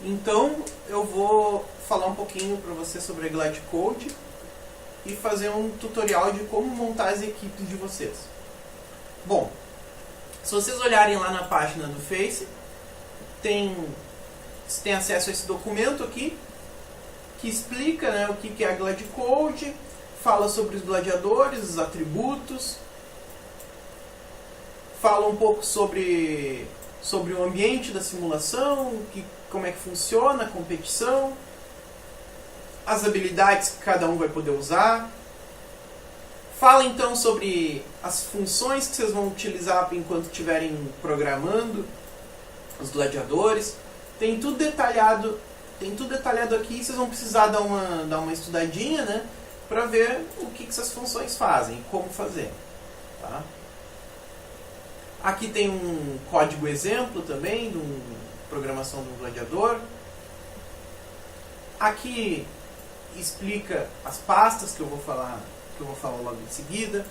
Então eu vou falar um pouquinho para você sobre a Glide Code e fazer um tutorial de como montar as equipes de vocês. Bom, se vocês olharem lá na página do Face, você tem acesso a esse documento aqui, que explica, né, o que é a Glide Code, fala sobre os gladiadores, os atributos, fala um pouco sobre o ambiente da simulação, como é que funciona a competição, as habilidades que cada um vai poder usar. Fala então sobre as funções que vocês vão utilizar enquanto estiverem programando os gladiadores. Tem tudo detalhado aqui. Vocês vão precisar dar uma estudadinha, né, para ver o que essas funções fazem e como fazer. Tá? Aqui tem um código exemplo também de programação do gladiador. Aqui explica as pastas que eu vou falar logo em seguida.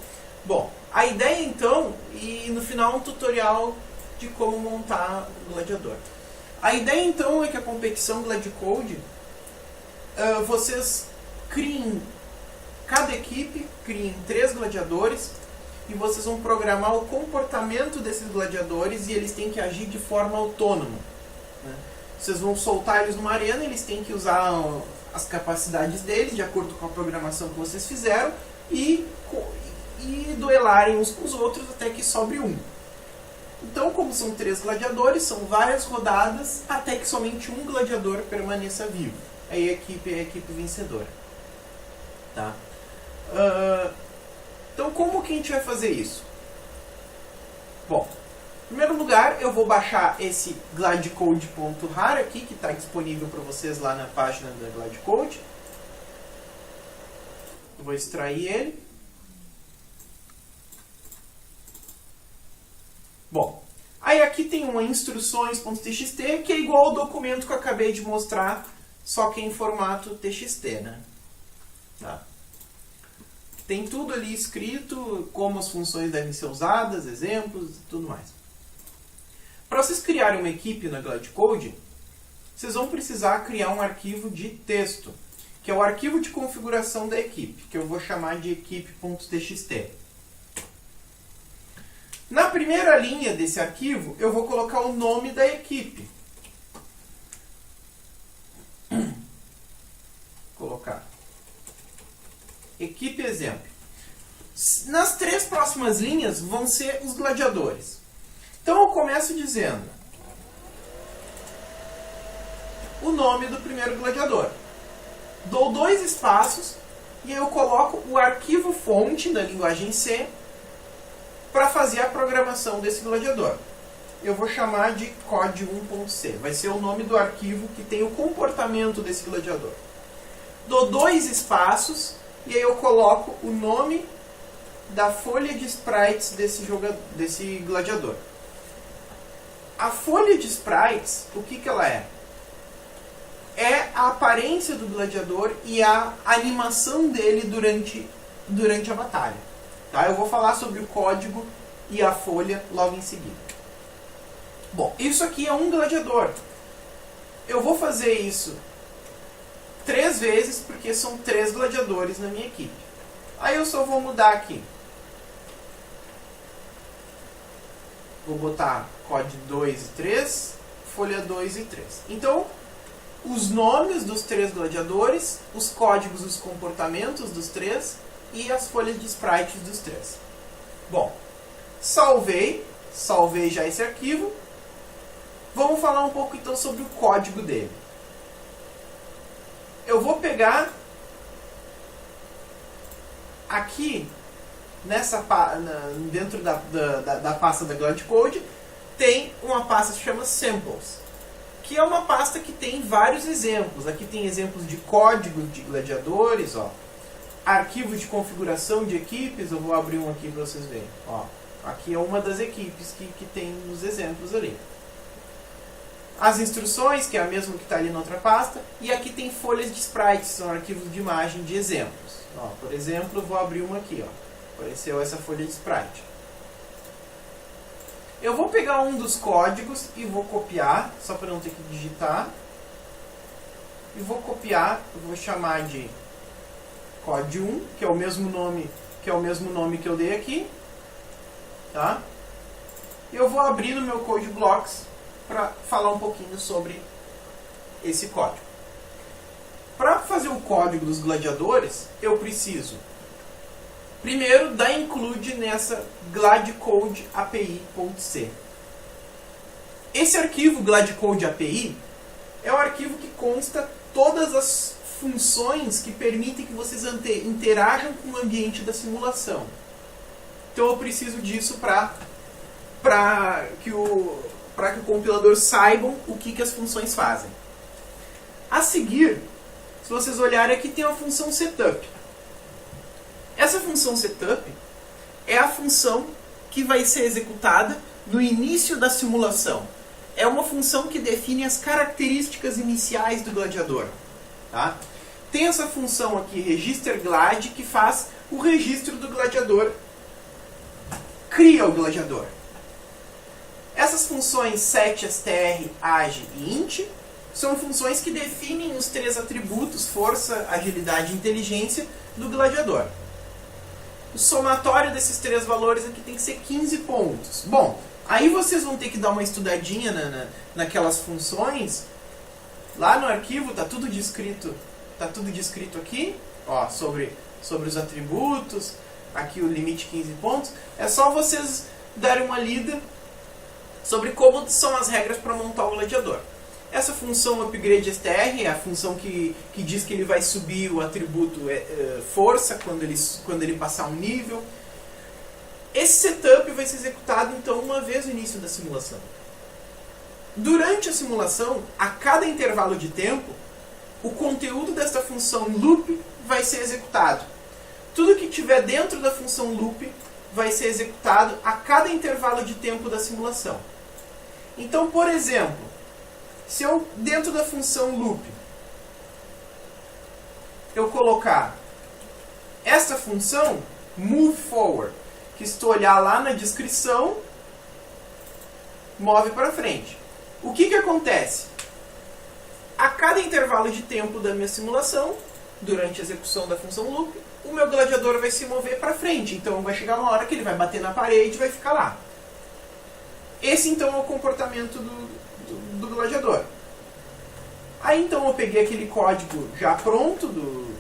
Bom, a ideia então, e no final um tutorial de como montar o gladiador. A ideia então é que a competição Glide Code, vocês cada equipe criem 3 gladiadores e vocês vão programar o comportamento desses gladiadores e eles têm que agir de forma autônoma. Né? Vocês vão soltar eles numa arena, eles têm que usar as capacidades deles de acordo com a programação que vocês fizeram e duelarem uns com os outros até que sobre um. Então, como são 3 gladiadores, são várias rodadas até que somente um gladiador permaneça vivo. Aí a equipe é a equipe vencedora. Tá? Então, como que a gente vai fazer isso? Bom, em primeiro lugar, eu vou baixar esse glidecode.rar aqui, que está disponível para vocês lá na página da Glide Code. Eu vou extrair ele. Bom, aí aqui tem uma instruções.txt, que é igual ao documento que eu acabei de mostrar, só que em formato TXT, né? Tá. Tem tudo ali escrito, como as funções devem ser usadas, exemplos e tudo mais. Para vocês criarem uma equipe na Glide Code, vocês vão precisar criar um arquivo de texto, que é o arquivo de configuração da equipe, que eu vou chamar de equipe.txt. Na primeira linha desse arquivo, eu vou colocar o nome da equipe. Colocar equipe exemplo. Nas 3 próximas linhas vão ser os gladiadores. Então eu começo dizendo o nome do primeiro gladiador. Dou 2 espaços e eu coloco o arquivo fonte da linguagem C para fazer a programação desse gladiador. Eu vou chamar de code1.c. Vai ser o nome do arquivo que tem o comportamento desse gladiador. Dou 2 espaços e aí eu coloco o nome da folha de sprites desse gladiador. A folha de sprites, o que ela é? É a aparência do gladiador e a animação dele durante a batalha. Tá? Eu vou falar sobre o código e a folha logo em seguida. Bom, isso aqui é um gladiador. Eu vou fazer isso 3 vezes, porque são 3 gladiadores na minha equipe. Aí eu só vou mudar aqui. Vou botar code 2 e 3, folha 2 e 3. Então, os nomes dos 3 gladiadores, os códigos, os comportamentos dos 3 e as folhas de sprites dos 3. Bom, salvei já esse arquivo. Vamos falar um pouco então sobre o código dele. Eu vou pegar aqui, dentro da pasta da Glide Code, tem uma pasta que se chama Samples, que é uma pasta que tem vários exemplos. Aqui tem exemplos de códigos de gladiadores, ó. Arquivos de configuração de equipes, eu vou abrir um aqui para vocês verem. Ó, aqui é uma das equipes que tem os exemplos ali. As instruções, que é a mesma que está ali na outra pasta, e aqui tem folhas de sprites, são arquivos de imagem de exemplos. Ó, por exemplo, eu vou abrir uma aqui. Ó. Apareceu essa folha de sprite. Eu vou pegar um dos códigos e vou copiar, só para não ter que digitar. e vou copiar, eu vou chamar de code1, que é o mesmo nome que eu dei aqui, tá? E eu vou abrir no meu Code Blocks para falar um pouquinho sobre esse código. Para fazer o código dos gladiadores, eu preciso primeiro dar include nessa gladcode API.c. Esse arquivo gladcode API é o arquivo que consta todas as funções que permitem que vocês interajam com o ambiente da simulação. Então eu preciso disso para que o compilador saiba o que as funções fazem. A seguir, se vocês olharem aqui, tem a função setup. Essa função setup é a função que vai ser executada no início da simulação. É uma função que define as características iniciais do gladiador. Tá? Tem essa função aqui, registerglad, que faz o registro do gladiador, cria o gladiador. Essas funções set, str, age e int são funções que definem os três atributos, força, agilidade e inteligência, do gladiador. O somatório desses três valores aqui tem que ser 15 pontos. Bom, aí vocês vão ter que dar uma estudadinha naquelas funções. Lá no arquivo está tudo descrito aqui, ó, sobre os atributos, aqui o limite 15 pontos. É só vocês darem uma lida sobre como são as regras para montar o gladiador. Essa função upgradeStr é a função que diz que ele vai subir o atributo força quando ele passar um nível. Esse setup vai ser executado então uma vez no início da simulação. Durante a simulação, a cada intervalo de tempo, o conteúdo desta função loop vai ser executado. Tudo que tiver dentro da função loop vai ser executado a cada intervalo de tempo da simulação. Então, por exemplo, se eu, dentro da função loop, eu colocar esta função, moveForward, que se tu olhar lá na descrição, move para frente. O que acontece? A cada intervalo de tempo da minha simulação, durante a execução da função loop, o meu gladiador vai se mover para frente. Então vai chegar uma hora que ele vai bater na parede e vai ficar lá. Esse então é o comportamento do gladiador. Aí então eu peguei aquele código já pronto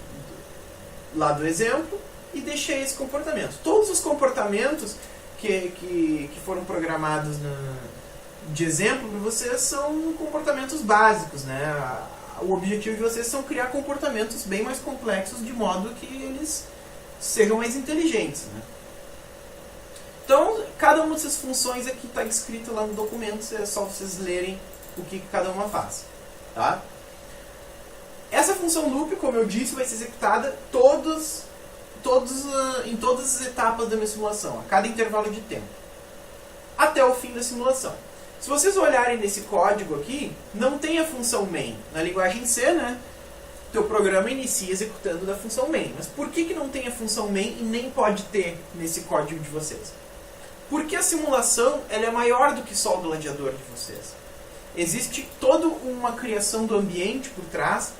lá do exemplo e deixei esse comportamento. Todos os comportamentos que foram programados de exemplo para vocês são comportamentos básicos, né? O objetivo de vocês são criar comportamentos bem mais complexos de modo que eles sejam mais inteligentes, né? Então, cada uma dessas funções aqui está escrita lá no documento, é só vocês lerem o que cada uma faz. Tá? Essa função loop, como eu disse, vai ser executada em todas as etapas da minha simulação, a cada intervalo de tempo, até o fim da simulação. Se vocês olharem nesse código aqui, não tem a função main. Na linguagem C, né, teu programa inicia executando da função main. Mas por que não tem a função main e nem pode ter nesse código de vocês? Porque a simulação ela é maior do que só o gladiador de vocês. Existe toda uma criação do ambiente por trás.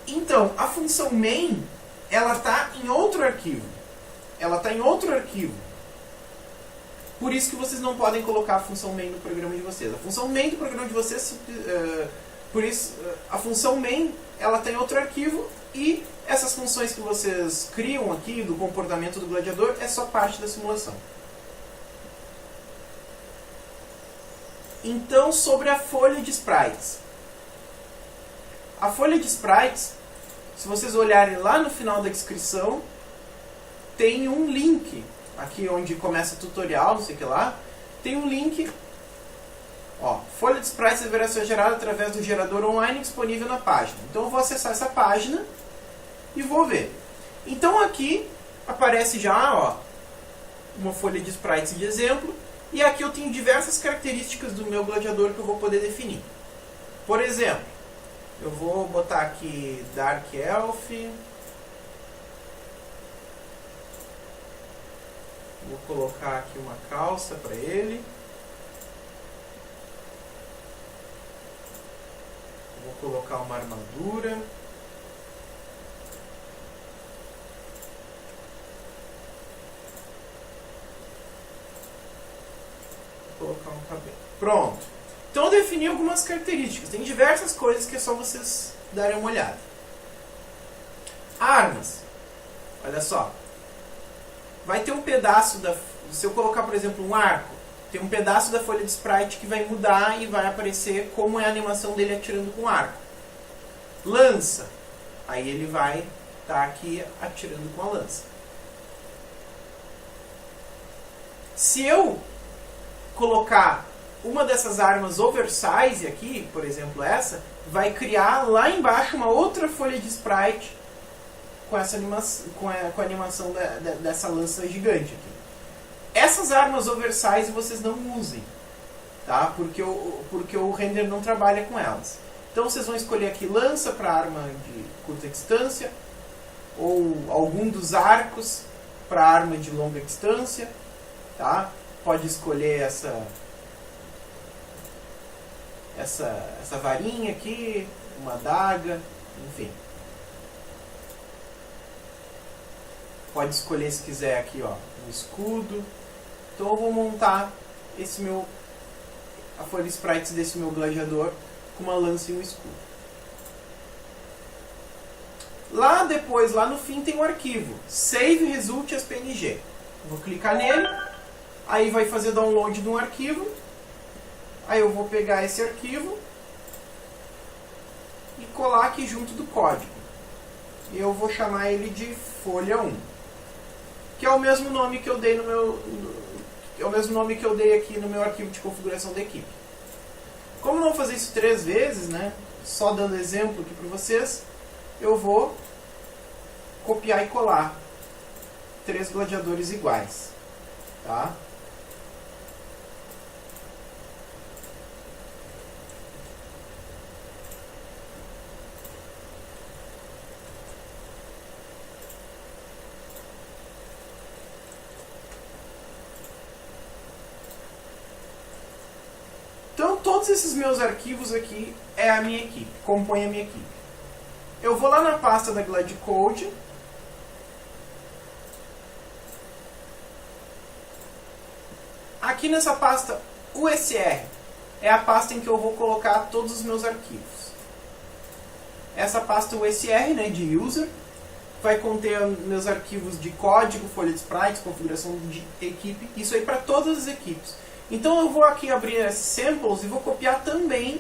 Então, a função main, ela está em outro arquivo. Por isso que vocês não podem colocar a função main no programa de vocês. A função main do programa de vocês, a função main, ela está em outro arquivo e essas funções que vocês criam aqui do comportamento do gladiador é só parte da simulação. Então, sobre a folha de sprites. A folha de sprites, se vocês olharem lá no final da descrição, tem um link, aqui onde começa o tutorial, não sei o que lá, tem um link, ó, folha de sprites deverá ser gerada através do gerador online disponível na página. Então eu vou acessar essa página e vou ver. Então aqui aparece já, ó, uma folha de sprites de exemplo, e aqui eu tenho diversas características do meu gladiador que eu vou poder definir. Por exemplo, eu vou botar aqui Dark Elf. Vou colocar aqui uma calça para ele. Vou colocar uma armadura. Vou colocar um cabelo. Pronto. Então eu defini algumas características. Tem diversas coisas que é só vocês darem uma olhada. Armas. Olha só. Vai ter um pedaço da... Se eu colocar, por exemplo, um arco, tem um pedaço da folha de sprite que vai mudar e vai aparecer como é a animação dele atirando com arco. Lança. Aí ele vai estar aqui atirando com a lança. Se eu colocar uma dessas armas oversize aqui, por exemplo essa, vai criar lá embaixo uma outra folha de sprite com essa animação, com a animação dessa lança gigante aqui. Essas armas oversize vocês não usem, tá? Porque o render não trabalha com elas. Então vocês vão escolher aqui lança para arma de curta distância, ou algum dos arcos para arma de longa distância, tá? Pode escolher essa varinha aqui, uma adaga, enfim. Pode escolher, se quiser, aqui, ó, um escudo. Então eu vou montar a folha de sprites desse meu gladiador com uma lança e um escudo. Lá depois, lá no fim, tem um arquivo, Save Result as PNG. Vou clicar nele, aí vai fazer download de um arquivo. Aí eu vou pegar esse arquivo e colar aqui junto do código. E eu vou chamar ele de folha 1, que é o mesmo nome que eu dei no meu, é o mesmo nome que eu dei aqui no meu arquivo de configuração da equipe. Como não vou fazer isso 3 vezes, né? Só dando exemplo aqui para vocês, eu vou copiar e colar 3 gladiadores iguais, tá? Então todos esses meus arquivos aqui é a minha equipe, compõe a minha equipe. Eu vou lá na pasta da GladCode, aqui nessa pasta USR é a pasta em que eu vou colocar todos os meus arquivos. Essa pasta USR, né, de user, vai conter meus arquivos de código, folha de sprites, configuração de equipe, isso aí para todas as equipes. Então eu vou aqui abrir esses samples e vou copiar também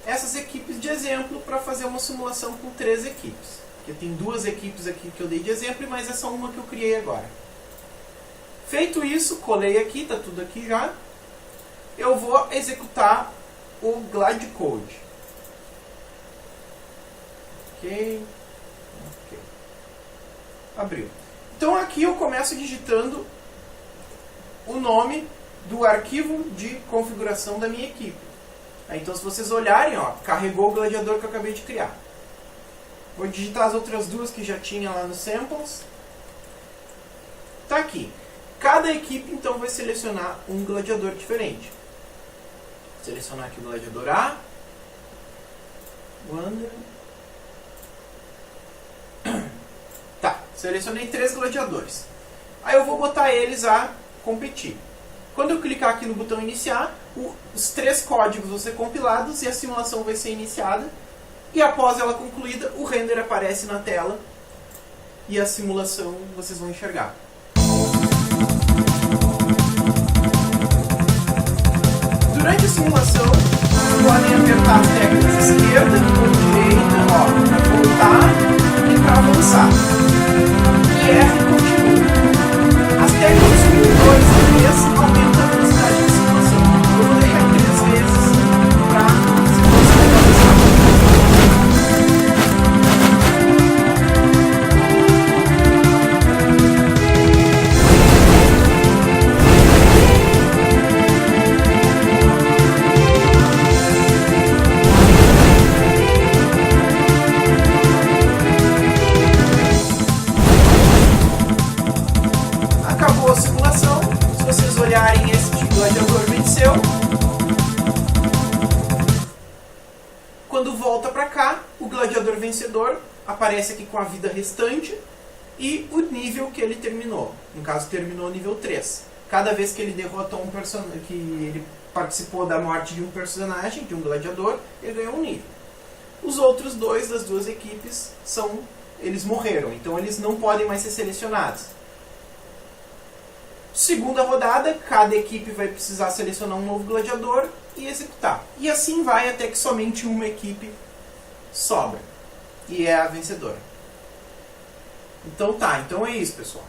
essas equipes de exemplo para fazer uma simulação com 3 equipes. Porque tem 2 equipes aqui que eu dei de exemplo, mas essa uma que eu criei agora. Feito isso, colei aqui, está tudo aqui já. Eu vou executar o GladCode. Ok. Abriu. Então aqui eu começo digitando o nome do arquivo de configuração da minha equipe. Então se vocês olharem, ó, carregou o gladiador que eu acabei de criar. Vou digitar as outras 2 que já tinha lá nos samples. Tá aqui. Cada equipe então vai selecionar um gladiador diferente. Vou selecionar aqui o gladiador A. Wander. Tá, selecionei 3 gladiadores. Aí eu vou botar eles a competir. Quando eu clicar aqui no botão iniciar, os 3 códigos vão ser compilados e a simulação vai ser iniciada. E após ela concluída, o render aparece na tela e a simulação vocês vão enxergar. Durante a simulação, podem apertar as teclas esquerda ou direita, para voltar e para avançar. E R continua. As teclas 1, 2 e 3 aumentam a velocidade de simulação. Eu vou deixar 3 vezes para a simulação avançar. Quando volta para cá, o gladiador vencedor aparece aqui com a vida restante e o nível que ele terminou. No caso, terminou nível 3. Cada vez que ele derrotou um personagem, que ele participou da morte de um personagem, de um gladiador, ele ganhou um nível. Os outros dois das duas equipes eles morreram, então eles não podem mais ser selecionados. Segunda rodada, cada equipe vai precisar selecionar um novo gladiador e executar. E assim vai até que somente uma equipe sobra. E é a vencedora. Então é isso, pessoal.